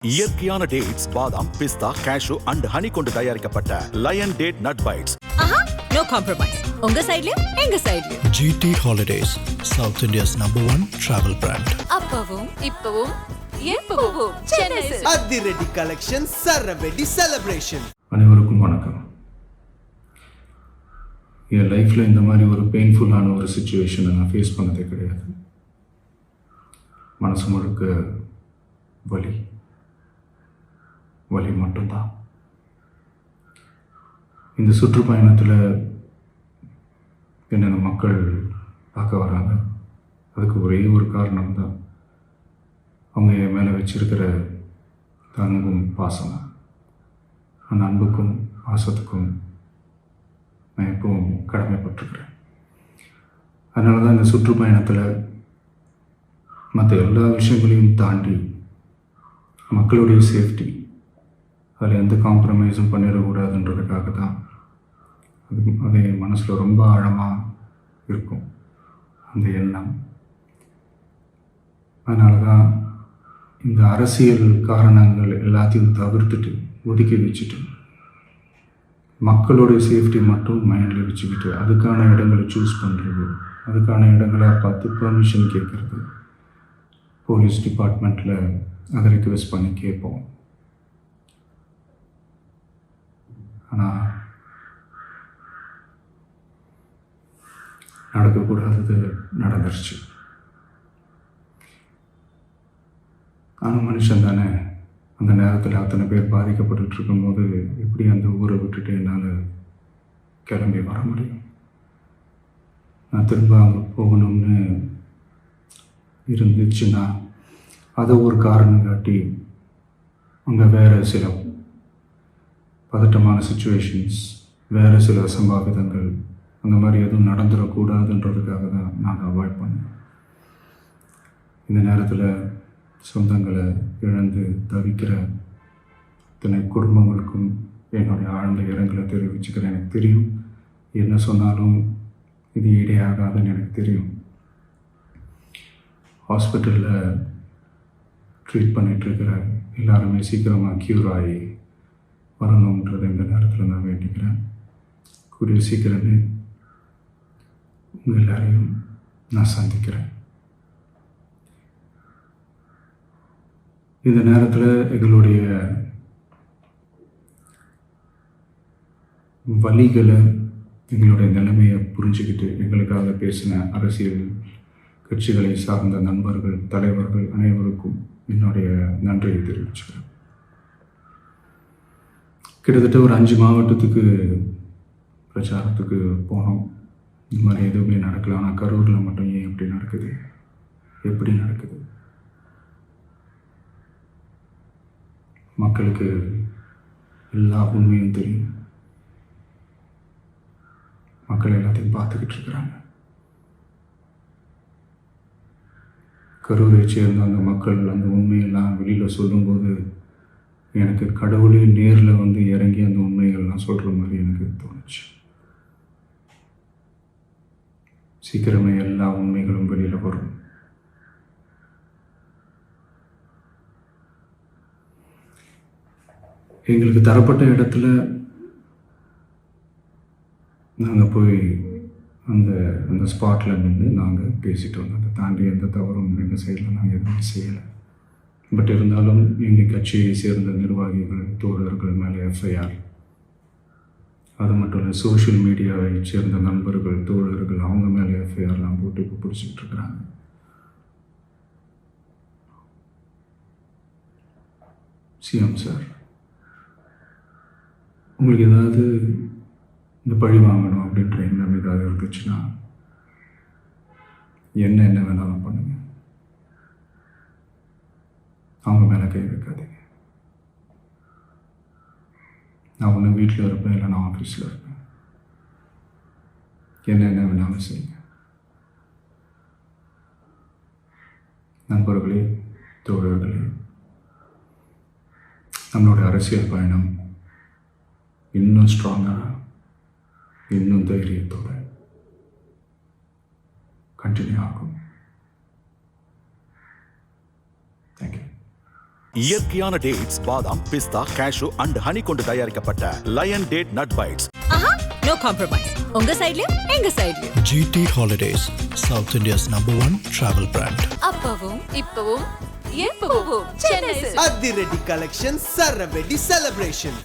இயற்கையான டேட்ஸ், பாதாம், பிஸ்தா, cash and honey கொண்டு தயாரிக்கப்பட்ட lion date nut bites. No compromise. உங்க சைடுலயும் எங்க சைடுலயும். GT Holidays, South India's #1 travel brand. அப்பவும் இப்பவும் எப்பவும் சென்னை அதிரடி கலெக்ஷன், சரவெடி செலிப்ரேஷன். அனைவருக்கும் வணக்கம். என் லைஃப்பில் இந்த மாதிரி ஒரு பெயின்ஃபுல்லான ஒரு சுச்சுவேஷனை நான் ஃபேஸ் பண்ணதே கிடையாது. மனசு முழுக்க வலி மட்டும்தான். இந்த சுற்றுப்பயணத்தில் என்னென்ன மக்கள் பார்க்க வராங்க, அதுக்கு ஒரே ஒரு காரணம் தான் அவங்க என் மேலே வச்சிருக்கிற அன்பும் பாசம். அந்த அன்புக்கும் பாசத்துக்கும் நான் எப்பவும் கடமைப்பட்டிருக்கிறேன். அதனால தான் இந்த சுற்றுப்பயணத்தில் மற்ற எல்லா விஷயங்களையும் தாண்டி மக்களுடைய சேஃப்டி, அதில் எந்த காம்ப்ரமைஸும் பண்ணிடக்கூடாதுன்றதுக்காக தான் அது என் மனசில் ரொம்ப ஆழமாக இருக்கும் அந்த எண்ணம். அதனால தான் இந்த அரசியல் காரணங்கள் எல்லாத்தையும் தவிர்த்துட்டு ஒதுக்கி வச்சுட்டு மக்களுடைய சேஃப்டி மட்டும் மைண்டில் வச்சுக்கிட்டு அதுக்கான இடங்களை சூஸ் பண்ணுறது, அதுக்கான இடங்களை பார்த்து பெர்மிஷன் கேட்குறது, போலீஸ் டிபார்ட்மெண்ட்டில் அதை ரிக்வெஸ்ட் பண்ணி கேட்போம். ஆனால் நடக்கக்கூடாதது நடந்துருச்சு. ஆனால் மனுஷன் தானே, அந்த நேரத்தில் அத்தனை பேர் பாதிக்கப்பட்டு இருக்கும்போது எப்படி அந்த ஊரை விட்டுட்டு என்னால் கிளம்பி வர முடியும்? நான் திரும்ப அங்கே போகணும்னு இருந்துச்சுன்னா அதை ஒரு காரணம் காட்டி அங்கே வேறு சில பதட்டமான சுச்சுவேஷன்ஸ், வேறு சில அசம்பாவிதங்கள், அந்த மாதிரி எதுவும் நடந்துடக்கூடாதுன்றதுக்காக தான் நான் அவாய்ட் பண்ணேன். இந்த நேரத்தில் சொந்தங்களை இழந்து தவிக்கிற இத்தனை குடும்பங்களுக்கும் என்னுடைய ஆழ்ந்த இரங்கலை தெரிவிச்சுக்கிறேன். எனக்கு தெரியும், என்ன சொன்னாலும் இது ஈடேயாகாதுன்னு எனக்கு தெரியும். ஹாஸ்பிட்டலில் ட்ரீட் பண்ணிகிட்ருக்கிற எல்லாருமே சீக்கிரமாக க்யூர் ஆகி வரணுன்றதை இந்த நேரத்தில் நான் வேண்டிக்கிறேன். கூடிய சீக்கிரமே உங்கள் எல்லாரையும் நான் சந்திக்கிறேன். இந்த நேரத்தில் எங்களுடைய வலிகளை, எங்களுடைய நிலைமையை புரிஞ்சுக்கிட்டு எங்களுக்காக பேசின அரசியல் கட்சிகளை சார்ந்த நண்பர்கள், தலைவர்கள் அனைவருக்கும் என்னுடைய நன்றியை தெரிவிச்சுக்கிறேன். கிட்டத்தட்ட ஒரு 5 மாவட்டத்துக்கு பிரச்சாரத்துக்கு போனோம். இந்த மாதிரி எதுவுமே நடக்கல. ஆனால் கரூரில் மட்டும் ஏன் எப்படி நடக்குது, எப்படி நடக்குது? மக்களுக்கு எல்லா உண்மையும் தெரியும். மக்கள் எல்லாத்தையும் பார்த்துக்கிட்டு இருக்கிறாங்க. கரூரை சேர்ந்த அந்த மக்கள் அந்த உண்மையெல்லாம் வெளியில் சொல்லும்போது எனக்கு கடவுளே நேரில் வந்து இறங்கி அந்த உண்மைகள்லாம் சொல்கிற மாதிரி எனக்கு தோணுச்சு. சீக்கிரமே எல்லா உண்மைகளும் வெளியில் வரும். எங்களுக்கு தரப்பட்ட இடத்துல நாங்கள் போய் அந்த ஸ்பாட்டில் நின்று நாங்கள் பேசிட்டு வந்தோம். அதை தாண்டி எந்த தவறும் எங்கள் சைடில் நாங்கள் எதுவுமே செய்யலை. பட் இருந்தாலும் எங்கள் கட்சியை சேர்ந்த நிர்வாகிகள், தோழர்கள் மேலே எஃப்ஐஆர், அது மட்டும் இல்லை சோஷியல் மீடியாவை சேர்ந்த நண்பர்கள், தோழர்கள் அவங்க மேலே எஃப்ஐஆர்லாம் போட்டு இப்போ பிடிச்சிக்கிட்டு இருக்கிறாங்க. சிஎம் சார், உங்களுக்கு ஏதாவது இந்த பழி வாங்கணும் அப்படின்ற எண்ணம் ஏதாவது இருந்துச்சுன்னா என்ன வேணாலும் பண்ணுங்க. அவங்க மேலே கை வைக்காதீங்க. நான் ஒன்று வீட்டில் இருப்பேன், இல்லை நான் ஆஃபீஸில் இருப்பேன். என்ன வேணாலும் செய்யுங்க. நண்பர்களே, தோழர்களே, நம்மளோட அரசியல் பயணம் இன்னும் ஸ்ட்ராங்காக, இன்னும் தைரியத்தோடு கண்டினியூ ஆகும். தேங்க்யூ. இயற்கையான டேட்ஸ், பாதாம், பிஸ்தா, கேஷு அண்ட் ஹனி கொண்டு தயாரிக்கப்பட்ட லயன் டேட் நட் பைட்ஸ். ஆஹா, நோ காம்ப்ரமைஸ். உங்க சைடுலயும் எங்க சைடுலயும். GT Holidays, South India's #1 travel brand. அப்பவும் இப்பவும் எப்பவும் சென்னை அதிரடி கலெக்ஷன் சரவெடி செலிப்ரேஷன்.